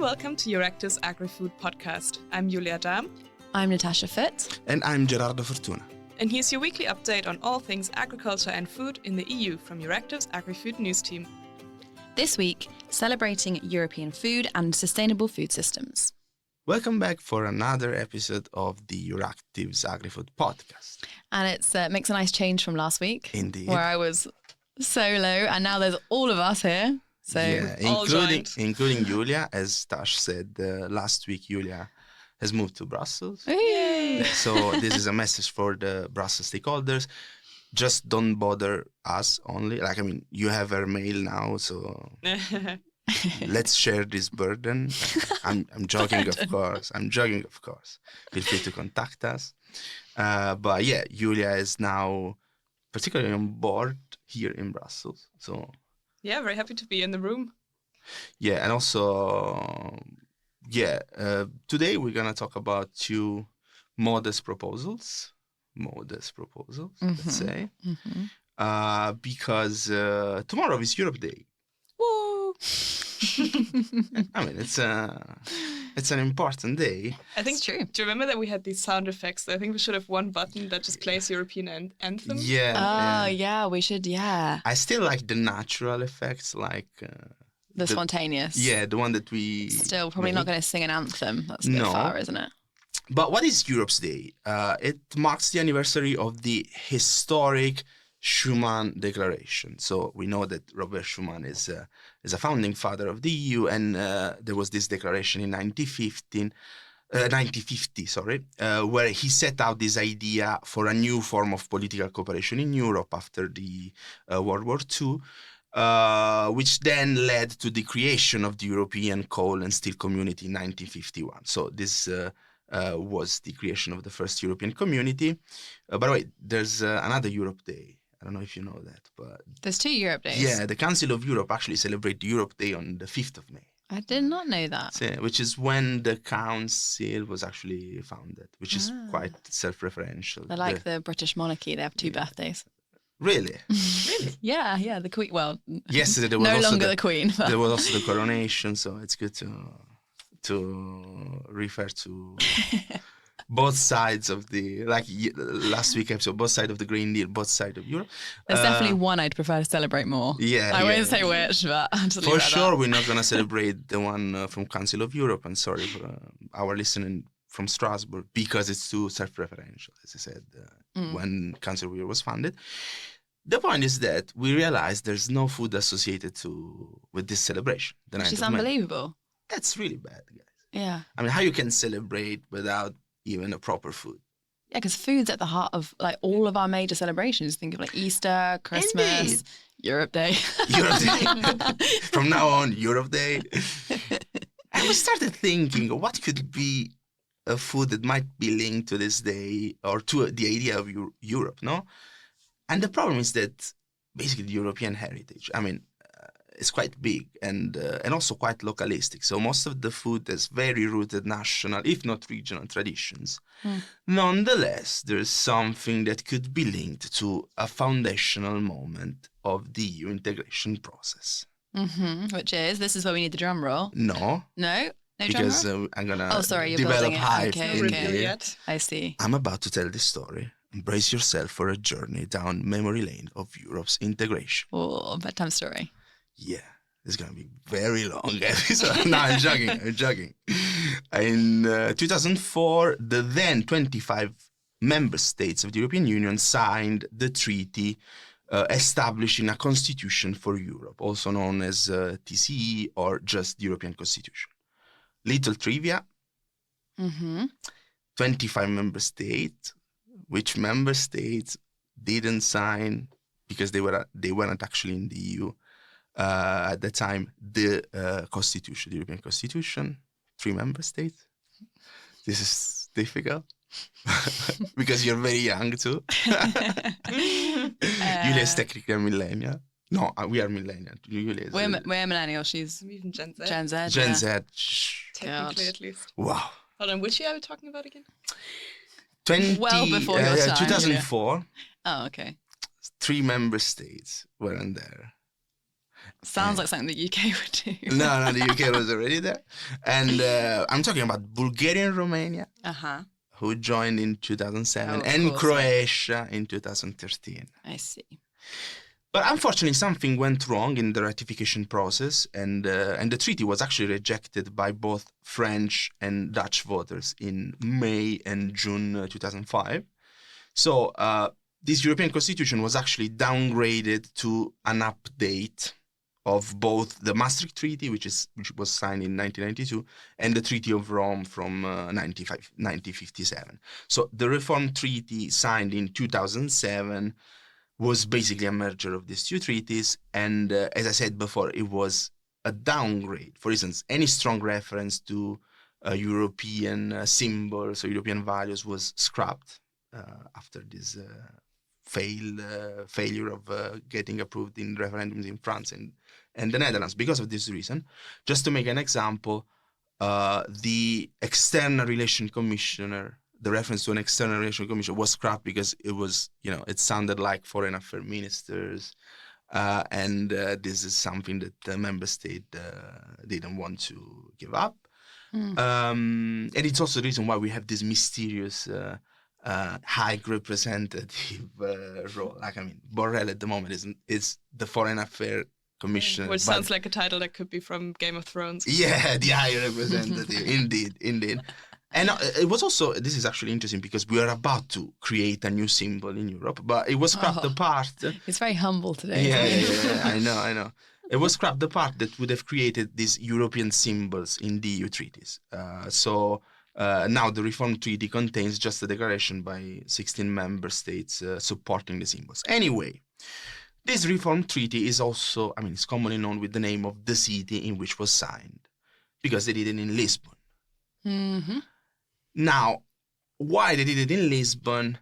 welcome to EURACTIV's Agrifood podcast. I'm Julia Dahm. I'm Natasha Fitz. And I'm Gerardo Fortuna. And here's your weekly update on all things agriculture and food in the EU from EURACTIV's Agrifood news team. This week, celebrating European food and sustainable food systems. Welcome back for another episode of the EURACTIV's Agrifood podcast. And it makes a nice change from last week. Indeed. Where I was solo, and now there's all of us here. So including Julia, as Tash said last week. Julia has moved to Brussels. Yay. So this is a message for the Brussels stakeholders. Just don't bother us only. You have our mail now, so let's share this burden. I'm joking, of course. Feel free to contact us. But yeah, Julia is now particularly on board here in Brussels. So yeah, very happy to be in the room. Yeah, and also, today we're going to talk about two modest proposals, let's say, because tomorrow is Europe Day. Woo! It's an important day. I think it's true. Do you remember that we had these sound effects? I think we should have one button that just plays European anthem. Yeah, we should, yeah. I still like the natural effects, like... the spontaneous. Yeah, the one that we... Still probably not going to sing an anthem. That's a bit far, isn't it? But what is Europe's Day? It marks the anniversary of the historic Schuman Declaration. So we know that Robert Schuman is a founding father of the EU, and there was this declaration in 1950, where he set out this idea for a new form of political cooperation in Europe after the World War II, which then led to the creation of the European Coal and Steel Community in 1951. So this was the creation of the first European community. By the way, there's another Europe Day. I don't know if you know that, but... There's two Europe Days. Yeah, the Council of Europe actually celebrates the Europe Day on the 5th of May. I did not know that. So, which is when the council was actually founded, which is quite self-referential. They're like the British monarchy. They have two birthdays. Really? Really? Yeah, the Queen. Well, yesterday there was no longer the Queen. But. There was also the coronation, so it's good to refer to... both sides of the, last week episode, both sides of the Green Deal, both sides of Europe. There's definitely one I'd prefer to celebrate more. Yeah. I won't say which, but I'm just for sure we're not going to celebrate the one from Council of Europe. And sorry for our listening from Strasbourg, because it's too self-referential, as I said, when Council of Europe was founded. The point is that we realized there's no food associated with this celebration. Which is unbelievable. That's really bad, guys. Yeah. How you can celebrate without even a proper food. Yeah, because food's at the heart of all of our major celebrations. Think of Easter, Christmas, Indeed. Europe Day. Europe Day. From now on, Europe Day. And we started thinking, what could be a food that might be linked to this day or to the idea of Europe, no? And the problem is that basically the European heritage, it's quite big and also quite localistic. So most of the food is very rooted national, if not regional traditions. Nonetheless, there's something that could be linked to a foundational moment of the EU integration process. Which is, this is where we need the drum roll. No, because drum roll? I'm going to develop building hype in okay. I see. I'm about to tell this story. Brace yourself for a journey down memory lane of Europe's integration. Oh, bedtime story. Yeah, it's going to be very long episode. No, I'm joking. In 2004, the then 25 member states of the European Union signed the treaty establishing a constitution for Europe, also known as TCE or just the European Constitution. Little trivia, 25 member states. Which member states didn't sign because they weren't actually in the EU at the time, the Constitution, the European Constitution? 3 member states. This is difficult because you're very young too. Julia is technically a millennial. No, we are millennial. We're millennial. She's even Gen Z. Gen Z. Gen Z. Technically, at least. Wow. Hold on, which year are we talking about again? Well before your time. 2004. Oh, okay. 3 member states weren't there. Sounds like something the UK would do. No, the UK was already there. And I'm talking about Bulgaria and Romania, who joined in 2007, and Croatia in 2013. I see. But unfortunately, something went wrong in the ratification process, and the treaty was actually rejected by both French and Dutch voters in May and June 2005. So this European Constitution was actually downgraded to an update of both the Maastricht Treaty, which was signed in 1992, and the Treaty of Rome from 1957. So the Reformed Treaty signed in 2007 was basically a merger of these two treaties. And as I said before, it was a downgrade. For instance, any strong reference to European symbols or European values was scrapped after this failure of getting approved in referendums in France and the Netherlands. Because of this reason, just to make an example, the External Relations Commissioner, the reference to an External Relations Commissioner was scrapped because it was, it sounded like foreign affairs ministers. And this is something that the member state didn't want to give up. And it's also the reason why we have this mysterious high representative role. Borrell at the moment is the foreign affairs commissioner. Which sounds like a title that could be from Game of Thrones. Yeah, the high representative. Indeed. And it was also, this is actually interesting because we are about to create a new symbol in Europe, but it was scrapped apart. It's very humble today. Yeah, I know. It was scrapped the part that would have created these European symbols in the EU treaties. So now the Reformed Treaty contains just a declaration by 16 member states supporting the symbols. Anyway, this Reformed Treaty is also, it's commonly known with the name of the city in which was signed, because they did it in Lisbon. Mm-hmm. Now, why they did it in Lisbon,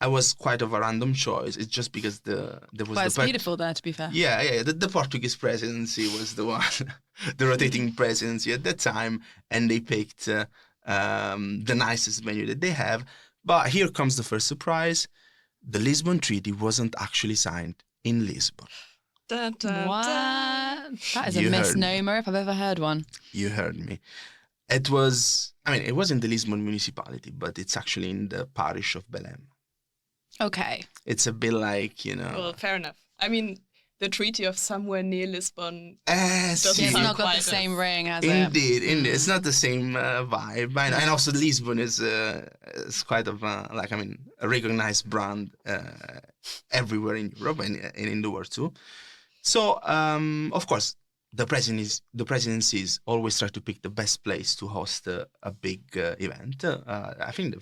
I was quite of a random choice. It's just because there was it's beautiful there, to be fair. Yeah. The Portuguese presidency was the one, the rotating presidency at that time, and they picked the nicest venue that they have. But here comes the first surprise: the Lisbon Treaty wasn't actually signed in Lisbon. What? That is a misnomer if I've ever heard one. You heard me. It was in the Lisbon municipality, but it's actually in the parish of Belém. Okay. It's a bit like, Well, fair enough. The treaty of somewhere near Lisbon it's not got the same ring, has it? Indeed. It's not the same vibe. And also Lisbon is quite of a recognized brand everywhere in Europe and in the world too. So, of course, the presidencies always try to pick the best place to host a big event. I think the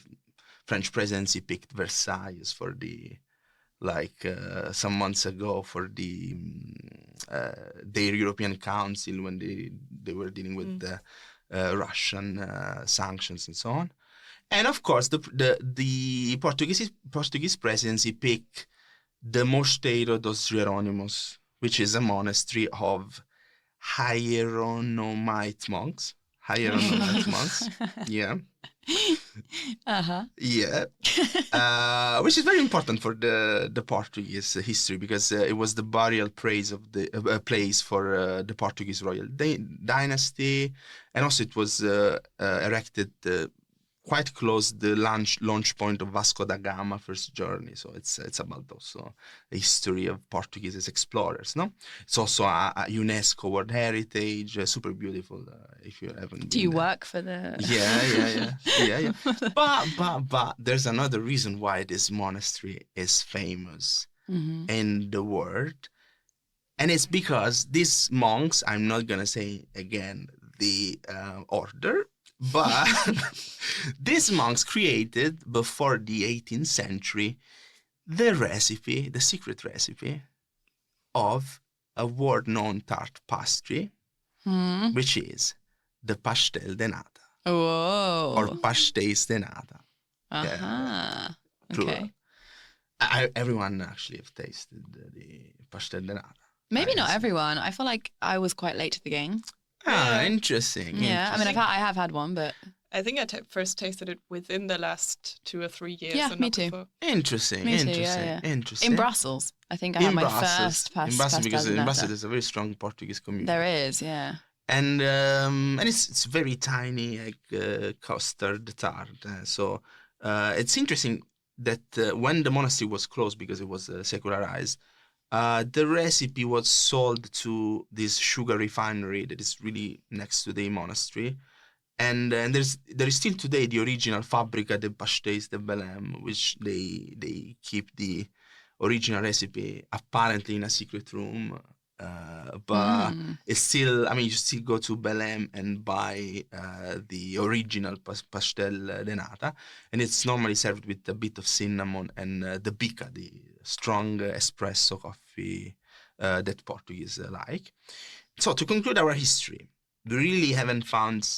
French presidency picked Versailles for some months ago for their European Council when they were dealing with the Russian sanctions and so on. And of course, the Portuguese presidency picked the Mosteiro dos Jerónimos, which is a monastery of Hieronymite monks. Yeah. Yeah. Which is very important for the Portuguese history, because it was the burial place for the Portuguese royal dynasty, and also it was erected quite close the launch point of Vasco da Gama first journey. So it's about also the history of Portuguese as explorers. No, it's also a UNESCO World Heritage. Super beautiful. If you haven't. Do you work for the? Yeah. But there's another reason why this monastery is famous in the world, and it's because these monks. I'm not gonna say again the order. But these monks created, before the 18th century, the secret recipe of a world-known tart pastry, which is the pastel de nata. Whoa. Or pastéis de nata. Okay. Everyone actually have tasted the pastel de nata. Maybe not everyone. I feel like I was quite late to the game. Interesting. Yeah, I have had one, but I think I first tasted it within the last 2 or 3 years. Yeah, and me not too. before. Interesting. Me too, Interesting. yeah. Interesting. In Brussels, I think I had my first in Brussels, because in nata. Brussels there's a very strong Portuguese community. There is, yeah. And it's very tiny, like custard tart. So it's interesting that when the monastery was closed because it was secularized, the recipe was sold to this sugar refinery that is really next to the monastery. And there is still today the original Fábrica de Pastéis de Belém, which they keep the original recipe apparently in a secret room. But it's still, I mean, you still go to Belém and buy the original pastel de nata, and it's normally served with a bit of cinnamon and the bica, the strong espresso coffee that Portuguese like. So to conclude our history, we really haven't found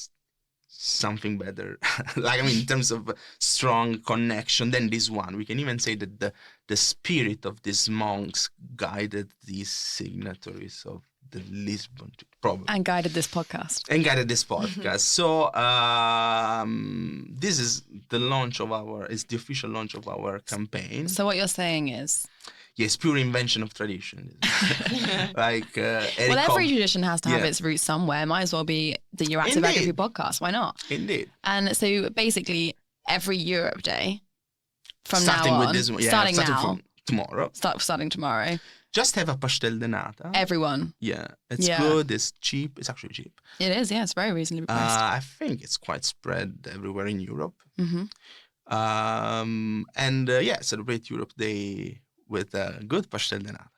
something better, like, I mean, in terms of strong connection than this one. We can even say that the spirit of these monks guided these signatories of the Lisbon Treaty, probably. And guided this podcast. So this is the official launch of our campaign. So what you're saying is... Yes, pure invention of tradition. Like well, every tradition has to have its roots somewhere. Might as well be the EURACTIV Agrifood podcast. Why not? Indeed. And so basically, every Europe Day from starting now on, with this one, starting now, from tomorrow. Starting tomorrow. Just have a pastel de nata. Everyone. Yeah, it's good. It's cheap. It's actually cheap. It is. Yeah, it's very reasonably priced. I think it's quite spread everywhere in Europe. Mm-hmm. Celebrate Europe Day with a good pastel de nata.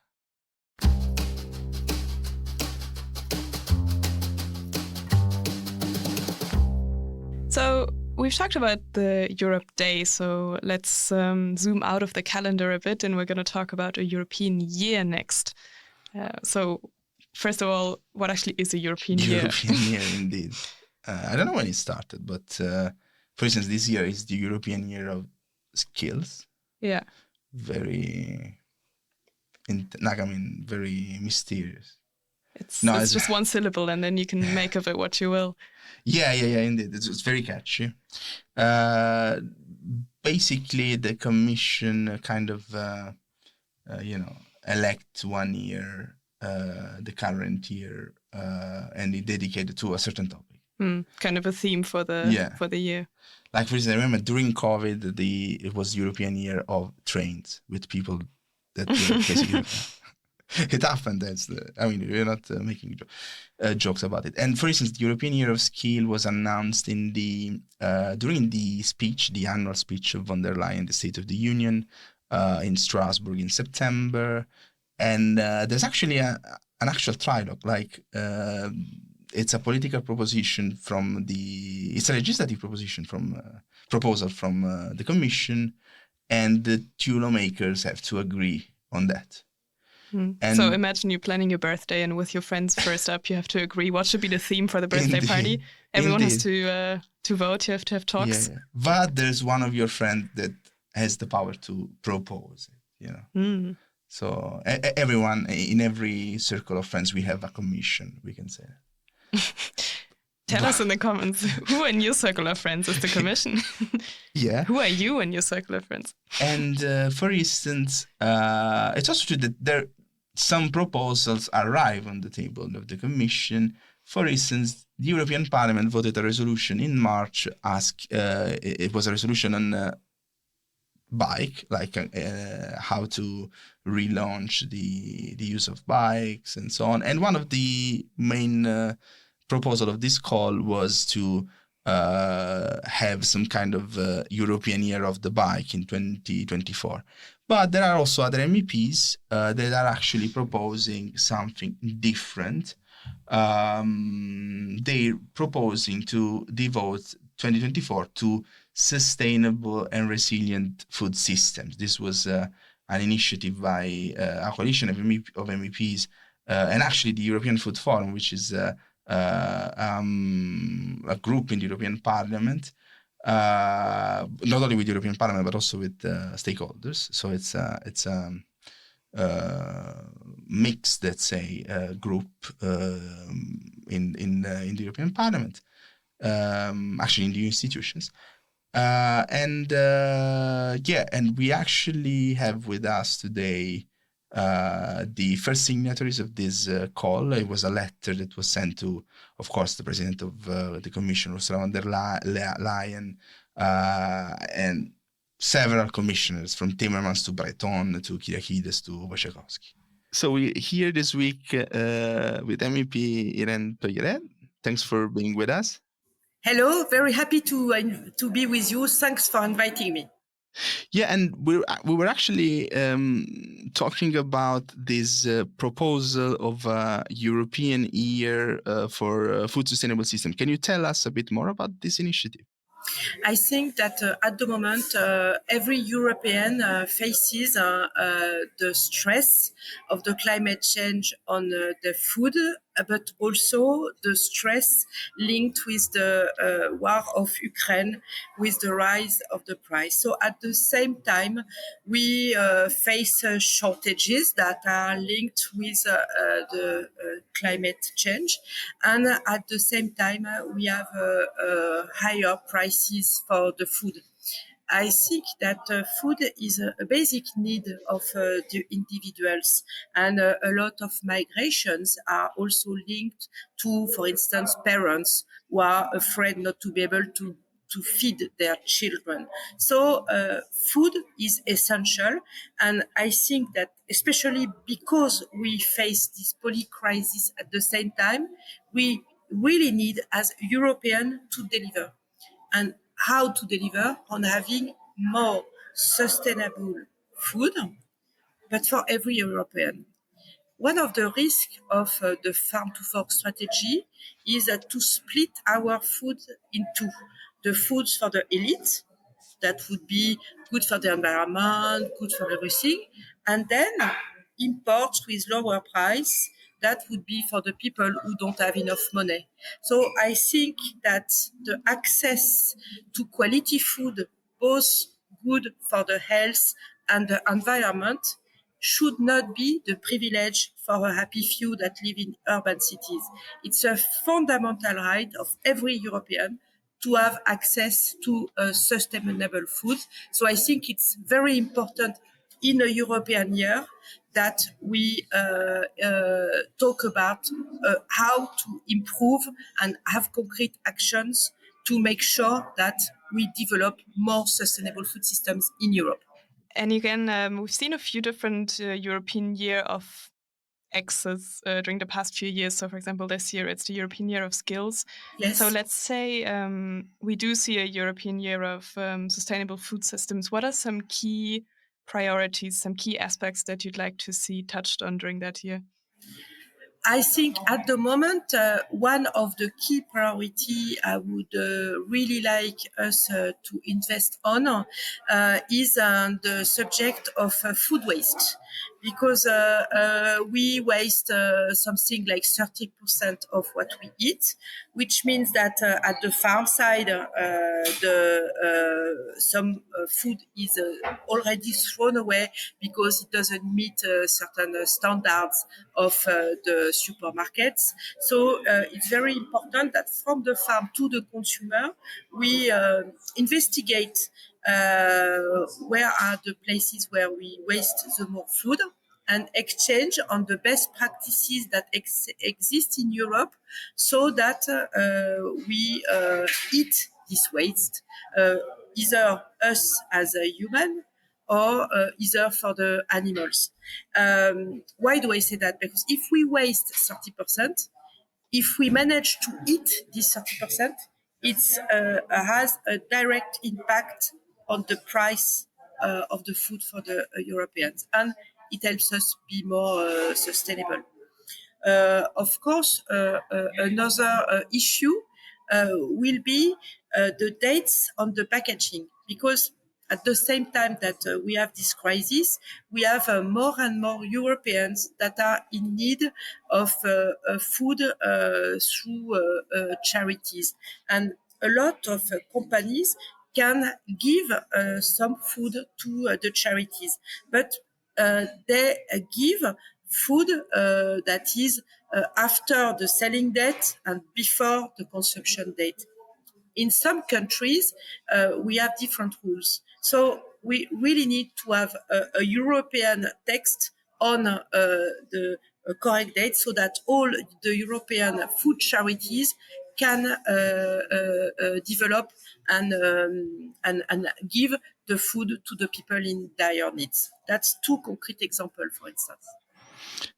So we've talked about the Europe Day, so let's zoom out of the calendar a bit, and we're going to talk about a European year next. So first of all, what actually is a European year? European year, indeed. I don't know when it started, but for instance, this year is the European Year of Skills. Yeah. Very mysterious. It's just one syllable, and then you can make of it what you will. Yeah, indeed. It's very catchy. Basically, the commission kind of, elect 1 year, the current year, and it dedicated to a certain topic. Kind of a theme for the year. Like, for instance, I remember during COVID, it was European Year of Trains with people that were basically... It happened. We're not making jokes about it. And for instance, the European Year of Skill was announced in during the annual speech of von der Leyen, the State of the Union, in Strasbourg in September. And there's actually an actual trilogue. Like it's a political proposition it's a legislative proposal from the Commission, and the two lawmakers have to agree on that. And so imagine you planning your birthday, and with your friends first up, you have to agree what should be the theme for the birthday party. Everyone has to vote. You have to have talks. Yeah. But there's one of your friends that has the power to propose it, So everyone, in every circle of friends, we have a commission, we can say. Tell us in the comments, who in your circle of friends is the commission? Yeah. Who are you in your circle of friends? And for instance, it's also true that some proposals arrive on the table of the Commission. For instance, the European Parliament voted a resolution in March. It was a resolution on bike, like how to relaunch the use of bikes and so on. And one of the main proposal of this call was to have some kind of European Year of the Bike in 2024. But there are also other MEPs that are actually proposing something different. They're proposing to devote 2024 to sustainable and resilient food systems. This was an initiative by a coalition of MEPs and actually the European Food Forum, which is a group in the European Parliament, not only with the European Parliament but also with stakeholders. So it's a mixed, let's say, group in the European Parliament. actually in the institutions. And we actually have with us today the first signatories of this call. It was a letter that was sent to, of course, the president of the Commission, Ursula von der Leyen, and several commissioners from Timmermans to Breton to Kyriakides to Wojciechowski. So we're here this week with MEP Irène Tolleret. Thanks for being with us. Hello, very happy to be with you. Thanks for inviting me. Yeah, and we were actually talking about this proposal of a European year for food sustainable system. Can you tell us a bit more about this initiative? I think that at the moment, every European faces the stress of the climate change on the food, but also the stress linked with the war of Ukraine, with the rise of the price. So at the same time, we face shortages that are linked with the climate change. And at the same time, we have higher prices for the food. I think that food is a basic need of the individuals, and a lot of migrations are also linked to, for instance, parents who are afraid not to be able to feed their children. So food is essential, and I think that especially because we face this poly-crisis at the same time, we really need as Europeans to deliver. And how to deliver on having more sustainable food, but for every European. One of the risks of the farm to fork strategy is to split our food into the foods for the elite, that would be good for the environment, good for everything, and then imports with lower price that would be for the people who don't have enough money. So I think that the access to quality food, both good for the health and the environment, should not be the privilege for a happy few that live in urban cities. It's a fundamental right of every European to have access to sustainable food. So I think it's very important in a European year that we talk about how to improve and have concrete actions to make sure that we develop more sustainable food systems in Europe. And again, we've seen a few different European year of access during the past few years. So, for example, this year it's the European Year of Skills. Yes. So let's say we do see a European Year of Sustainable Food Systems. What are some key priorities, some key aspects that you'd like to see touched on during that year? I think at the moment, one of the key priority I would really like us to invest on is the subject of food waste, because we waste something like 30% of what we eat, which means that at the farm side, some food is already thrown away because it doesn't meet certain standards of the supermarkets. So it's very important that from the farm to the consumer, we investigate where are the places where we waste the more food, and exchange on the best practices that exist in Europe, so that we eat this waste, either us as a human or either for the animals. Why do I say that? Because if we waste 30%, if we manage to eat this 30%, it has a direct impact on the price of the food for the Europeans, and it helps us be more sustainable. Of course, another issue will be the dates on the packaging, because at the same time that we have this crisis, we have more and more Europeans that are in need of food through charities. And a lot of companies can give some food to the charities, but they give food that is after the selling date and before the consumption date. in some countries, we have different rules. So we really need to have a European text on the correct date so that all the European food charities can develop and give the food to the people in dire needs. That's two concrete examples, for instance.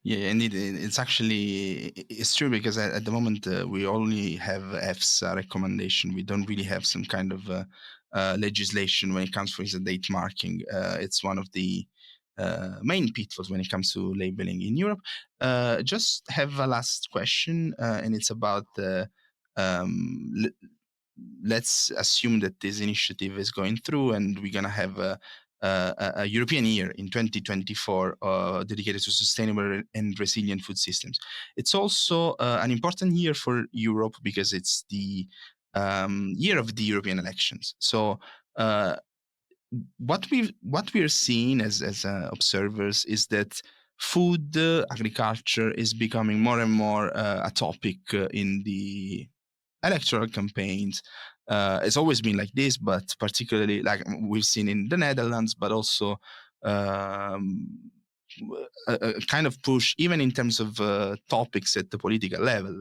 Yeah, indeed. It's true because at the moment we only have EFSA recommendation. We don't really have some kind of legislation when it comes for the date marking. It's one of the main pitfalls when it comes to labeling in Europe. Just have a last question, and it's about let's assume that this initiative is going through and we're going to have a European year in 2024 dedicated to sustainable and resilient food systems. It's also an important year for Europe because it's the year of the European elections. So what we're seeing as observers is that food agriculture is becoming more and more a topic in the electoral campaigns. It's always been like this, but particularly like we've seen in the Netherlands, but also a kind of push even in terms of topics at the political level.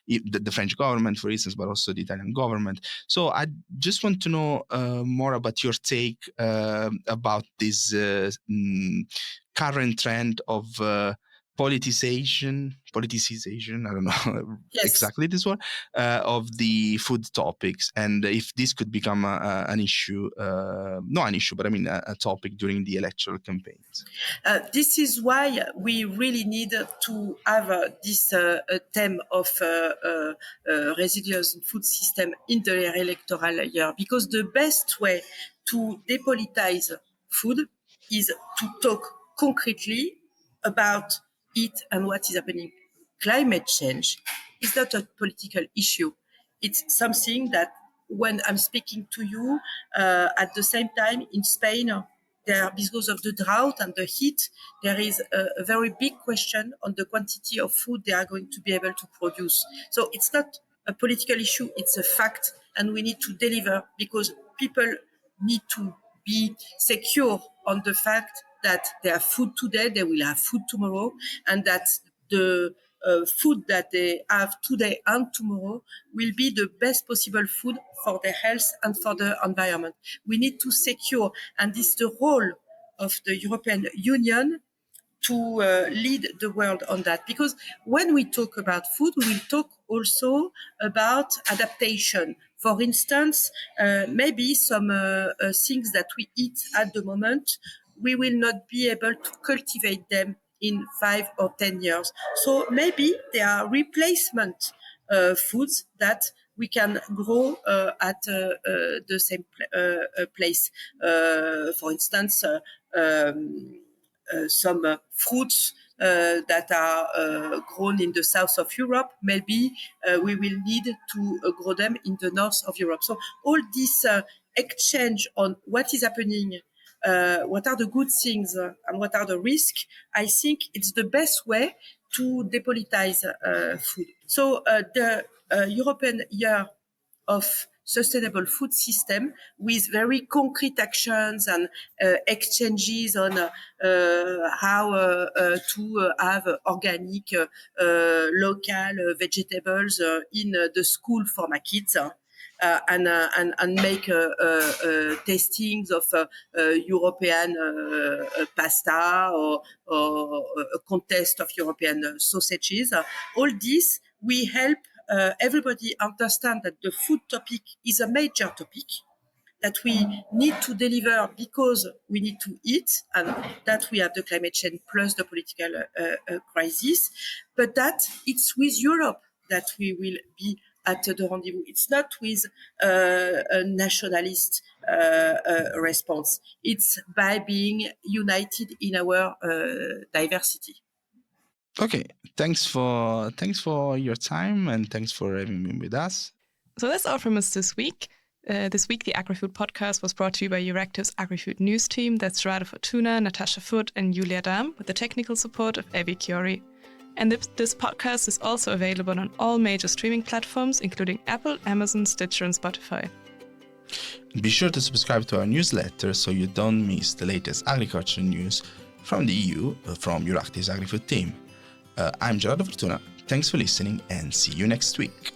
The French government, for instance, but also the Italian government. So I just want to know more about your take about this current trend of politicization, I don't know exactly this one, of the food topics, and if this could become an issue, not an issue, but I mean a topic during the electoral campaigns. This is why we really need to have this theme of resilience in food system in the electoral year, because the best way to depolitize food is to talk concretely about it and what is happening. Climate change is not a political issue. It's something that when I'm speaking to you, at the same time in Spain, because of the drought and the heat, there is a very big question on the quantity of food they are going to be able to produce. So it's not a political issue, it's a fact, and we need to deliver because people need to be secure on the fact that they have food today, they will have food tomorrow, and that the food that they have today and tomorrow will be the best possible food for their health and for the environment. We need to secure, and this is the role of the European Union to lead the world on that. Because when we talk about food, we will talk also about adaptation. For instance, maybe some things that we eat at the moment, we will not be able to cultivate them in 5 or 10 years. So maybe there are replacement foods that we can grow at the same place. For instance, some fruits that are grown in the south of Europe, maybe we will need to grow them in the north of Europe. So all this exchange on what is happening, what are the good things and what are the risks, I think it's the best way to depolitize food. So the European Year of Sustainable Food System, with very concrete actions and exchanges on how to have organic, local vegetables in the school for my kids. And make tastings of European pasta or a contest of European sausages. All this, we help everybody understand that the food topic is a major topic, that we need to deliver because we need to eat, and that we have the climate change plus the political crisis, but that it's with Europe that we will be at the rendezvous. It's not with a nationalist response. It's by being united in our diversity. Okay, thanks for your time and thanks for having me with us. So that's all from us this week. This week, the Agrifood podcast was brought to you by EURACTIV's Agrifood news team. That's Rada Fortuna, Natasha Foot, and Julia Dam, with the technical support of Evie Chiori. And this podcast is also available on all major streaming platforms, including Apple, Amazon, Stitcher, and Spotify. Be sure to subscribe to our newsletter so you don't miss the latest agriculture news from the EU, from EURACTIV's Agrifood team. I'm Gerardo Fortuna. Thanks for listening and see you next week.